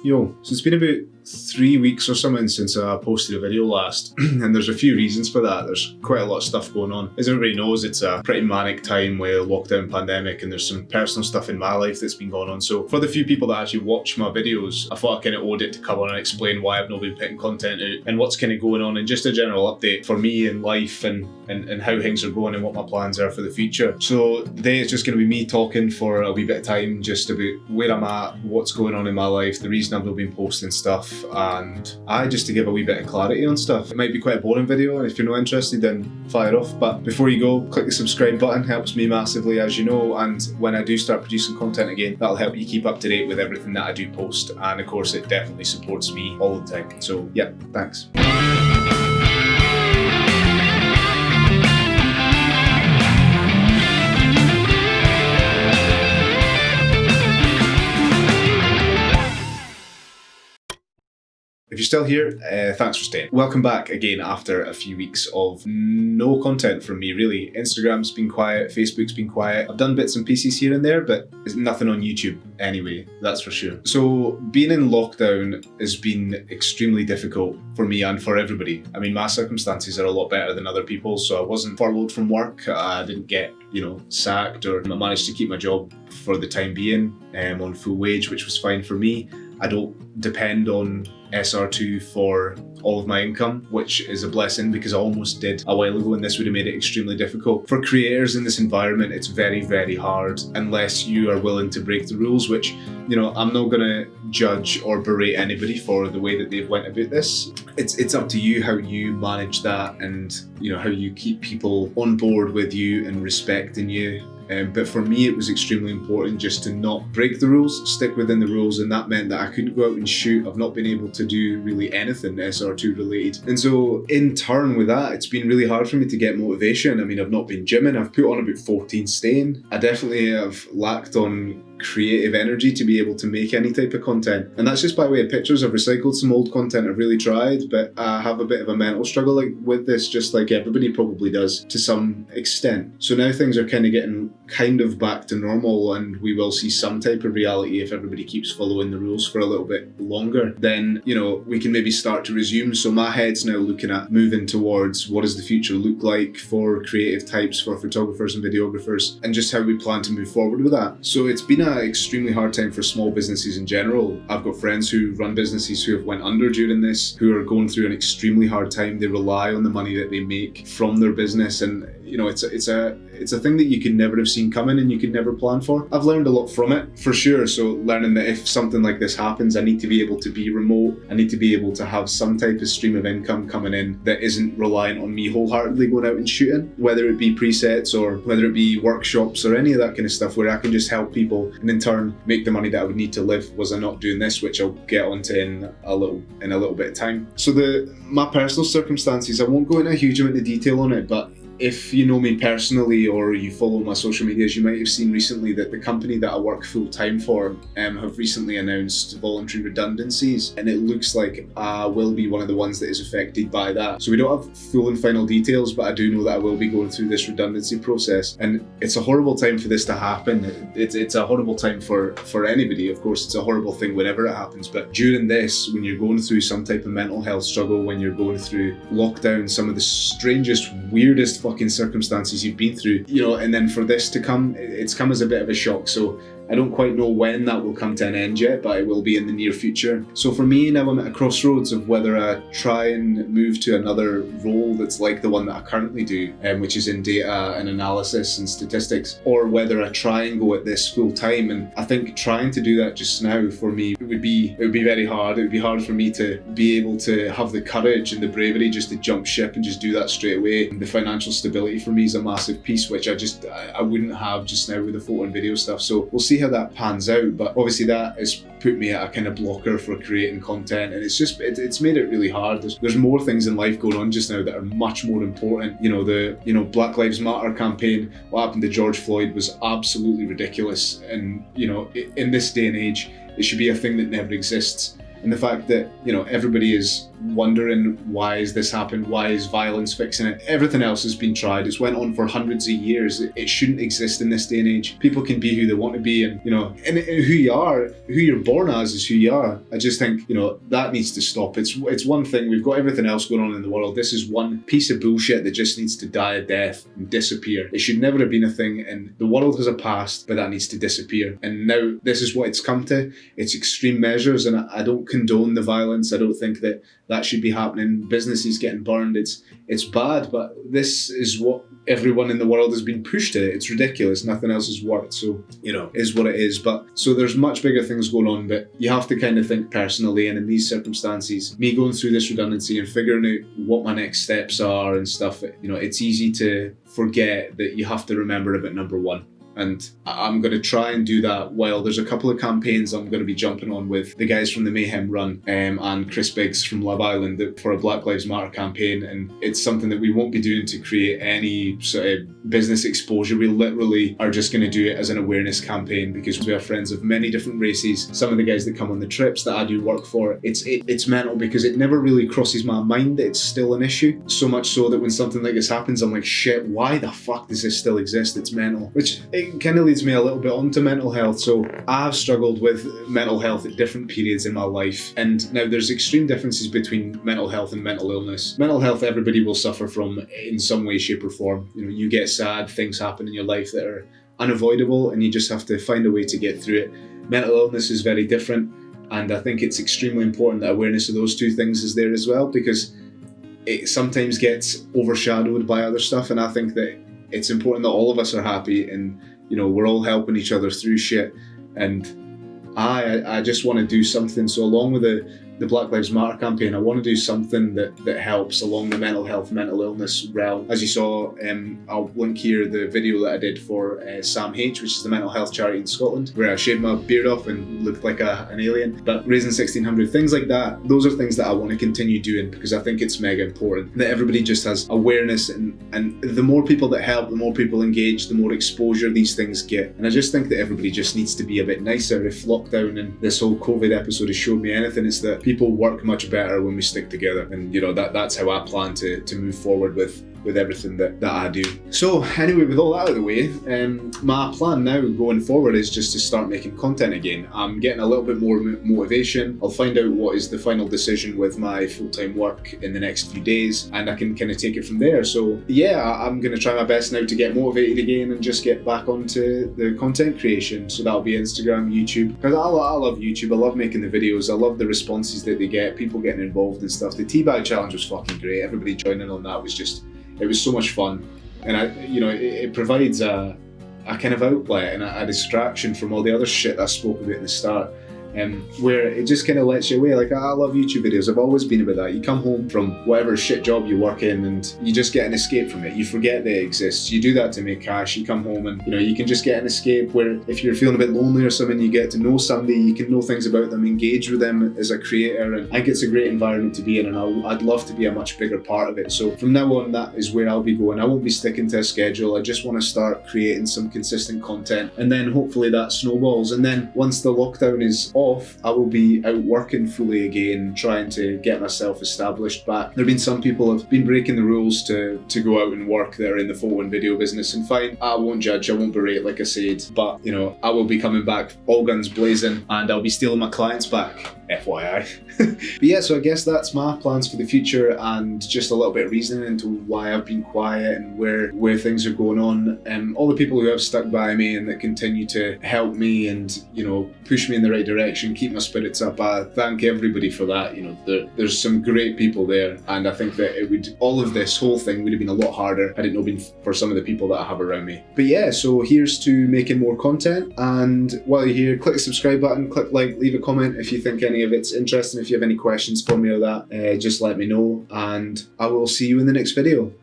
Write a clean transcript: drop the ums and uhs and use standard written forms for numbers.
Yo, so it's been about 3 weeks or something since I posted a video last, and there's a few reasons for that. There's quite a lot of stuff going on. As everybody knows, it's a pretty manic time with a lockdown pandemic, and there's some personal stuff in my life that's been going on. So for the few people that actually watch my videos, I thought I kind of owed it to come on and explain why I've not been putting content out and what's kind of going on, and just a general update for me in life and how things are going and what my plans are for the future. So today it's just going to be me talking for a wee bit of time just about where I'm at, what's going on in my life, the reason I've not been posting stuff, and just to give a wee bit of clarity on stuff. It might be quite a boring video, and if you're not interested, then fire off. But before you go, click the subscribe button, helps me massively, as you know, and when I do start producing content again, that'll help you keep up to date with everything that I do post, and of course it definitely supports me all the time. So yeah, thanks. If you're still here, thanks for staying. Welcome back again after a few weeks of no content from me, really. Instagram's been quiet, Facebook's been quiet. I've done bits and pieces here and there, but there's nothing on YouTube anyway, that's for sure. So being in lockdown has been extremely difficult for me and for everybody. I mean, my circumstances are a lot better than other people's, so I wasn't furloughed from work. I didn't get, sacked, or I managed to keep my job for the time being on full wage, which was fine for me. I don't depend on Sr2 for all of my income, which is a blessing because I almost did a while ago, and this would have made it extremely difficult. For creators in this environment, it's very, very hard unless you are willing to break the rules, which, I'm not going to judge or berate anybody for the way that they've went about this. It's up to you how you manage that, and how you keep people on board with you and respecting you. But for me, it was extremely important just to not break the rules, stick within the rules, and that meant that I couldn't go out and shoot. I've not been able to do really anything Sr2 related. And so in turn with that, it's been really hard for me to get motivation. I mean, I've not been gymming. I've put on about 14 staying. I definitely have lacked on creative energy to be able to make any type of content, and that's just by way of pictures. I've recycled some old content, I've really tried, but I have a bit of a mental struggle with this, just like everybody probably does to some extent. So now things are kind of getting back to normal, and we will see some type of reality if everybody keeps following the rules for a little bit longer. Then we can maybe start to resume. So my head's now looking at moving towards what does the future look like for creative types, for photographers and videographers, and just how we plan to move forward with that. So it's been an extremely hard time for small businesses in general. I've got friends who run businesses who have went under during this, who are going through an extremely hard time. They rely on the money that they make from their business, and it's a thing that you could never have seen coming and you could never plan for. I've learned a lot from it, for sure. So learning that if something like this happens, I need to be able to be remote. I need to be able to have some type of stream of income coming in that isn't reliant on me wholeheartedly going out and shooting, whether it be presets or whether it be workshops or any of that kind of stuff, where I can just help people and in turn make the money that I would need to live was I not doing this, which I'll get onto in a little bit of time. So my personal circumstances, I won't go into a huge amount of detail on it, but if you know me personally or you follow my social medias, you might have seen recently that the company that I work full time for have recently announced voluntary redundancies, and it looks like I will be one of the ones that is affected by that. So we don't have full and final details, but I do know that I will be going through this redundancy process, and it's a horrible time for this to happen. It's a horrible time for anybody. Of course, it's a horrible thing whenever it happens, but during this, when you're going through some type of mental health struggle, when you're going through lockdown, some of the strangest, weirdest fucking circumstances you've been through, and then for this to come, it's come as a bit of a shock. So I don't quite know when that will come to an end yet, but it will be in the near future. So for me now, I'm at a crossroads of whether I try and move to another role that's like the one that I currently do, which is in data and analysis and statistics, or whether I try and go at this full time. And I think trying to do that just now for me, it would be very hard. It would be hard for me to be able to have the courage and the bravery just to jump ship and just do that straight away. And the financial stability for me is a massive piece, which I wouldn't have just now with the photo and video stuff. So we'll see how that pans out, but obviously that has put me at a kind of blocker for creating content, and it's made it really hard. There's more things in life going on just now that are much more important. The Black Lives Matter campaign, what happened to George Floyd was absolutely ridiculous, and in this day and age it should be a thing that never exists. And the fact that, you know, everybody is wondering, why has this happened? Why is violence fixing it? Everything else has been tried. It's went on for hundreds of years. It shouldn't exist in this day and age. People can be who they want to be, and, you know, and who you are, who you're born as is who you are. I just think, you know, that needs to stop. It's one thing. We've got everything else going on in the world. This is one piece of bullshit that just needs to die a death and disappear. It should never have been a thing, and the world has a past, but that needs to disappear. And now this is what it's come to. It's extreme measures, and I don't condone the violence. I don't think that should be happening. Businesses getting burned, it's bad, but this is what everyone in the world has been pushed to. It's ridiculous. Nothing else has worked, so, you know, is what it is. But so there's much bigger things going on, but you have to kind of think personally, and in these circumstances, me going through this redundancy and figuring out what my next steps are and stuff, you know, it's easy to forget that you have to remember about number one. And I'm going to try and do that while there's a couple of campaigns I'm going to be jumping on with the guys from the Mayhem Run and Chris Biggs from Love Island for a Black Lives Matter campaign. And it's something that we won't be doing to create any sort of business exposure. We literally are just going to do it as an awareness campaign, because we have friends of many different races. Some of the guys that come on the trips that I do work for, it's mental, because it never really crosses my mind that it's still an issue. So much so that when something like this happens, I'm like, shit, why the fuck does this still exist? It's mental. Which it kind of leads me a little bit onto mental health. So I've struggled with mental health at different periods in my life, and now there's extreme differences between mental health and mental illness. Mental health, everybody will suffer from in some way, shape or form. You know, you get sad, things happen in your life that are unavoidable, and you just have to find a way to get through it. Mental illness is very different, and I think it's extremely important that awareness of those two things is there as well, because it sometimes gets overshadowed by other stuff. And I think that it's important that all of us are happy, and, you know, we're all helping each other through shit. And I just want to do something. So along with the Black Lives Matter campaign, I want to do something that helps along the mental health, mental illness realm. As you saw, I'll link here the video that I did for Sam H, which is the mental health charity in Scotland, where I shaved my beard off and looked like an alien. But raising 1600, things like that, those are things that I want to continue doing, because I think it's mega important that everybody just has awareness, and the more people that help, the more people engage, the more exposure these things get. And I just think that everybody just needs to be a bit nicer. If lockdown and this whole COVID episode has showed me anything, it's that people work much better when we stick together. And, you know, that's how I plan to move forward with everything that I do. So anyway, with all that out of the way, my plan now going forward is just to start making content again. I'm getting a little bit more motivation. I'll find out what is the final decision with my full-time work in the next few days, and I can kind of take it from there. So yeah, I'm going to try my best now to get motivated again and just get back onto the content creation. So that'll be Instagram, YouTube, because I love YouTube. I love making the videos. I love the responses that they get, people getting involved and stuff. The teabag challenge was fucking great. Everybody joining on that was just, it was so much fun. And it provides a kind of outlet and a distraction from all the other shit that I spoke about at the start. Where it just kind of lets you away. Like, I love YouTube videos. I've always been about that. You come home from whatever shit job you work in and you just get an escape from it. You forget that it exists. You do that to make cash. You come home and, you know, you can just get an escape where if you're feeling a bit lonely or something, you get to know somebody, you can know things about them, engage with them as a creator. And I think it's a great environment to be in, and I'd love to be a much bigger part of it. So from now on, that is where I'll be going. I won't be sticking to a schedule. I just want to start creating some consistent content, and then hopefully that snowballs. And then once the lockdown is off, I will be out working fully again, trying to get myself established back. There have been some people who have been breaking the rules to go out and work that are in the photo and video business, and fine, I won't judge, I won't berate, like I said, but, you know, I will be coming back all guns blazing, and I'll be stealing my clients back, FYI. But yeah, so I guess that's my plans for the future, and just a little bit of reasoning into why I've been quiet and where things are going on. All the people who have stuck by me and that continue to help me and, you know, push me in the right direction, keep my spirits up, I thank everybody for that. You know, there's some great people there, and I think that all of this whole thing would have been a lot harder had it not been for some of the people that I have around me. But yeah, so here's to making more content, and while you're here, click the subscribe button, click like, leave a comment if you think any of it's interesting. If you have any questions for me or that, just let me know, and I will see you in the next video.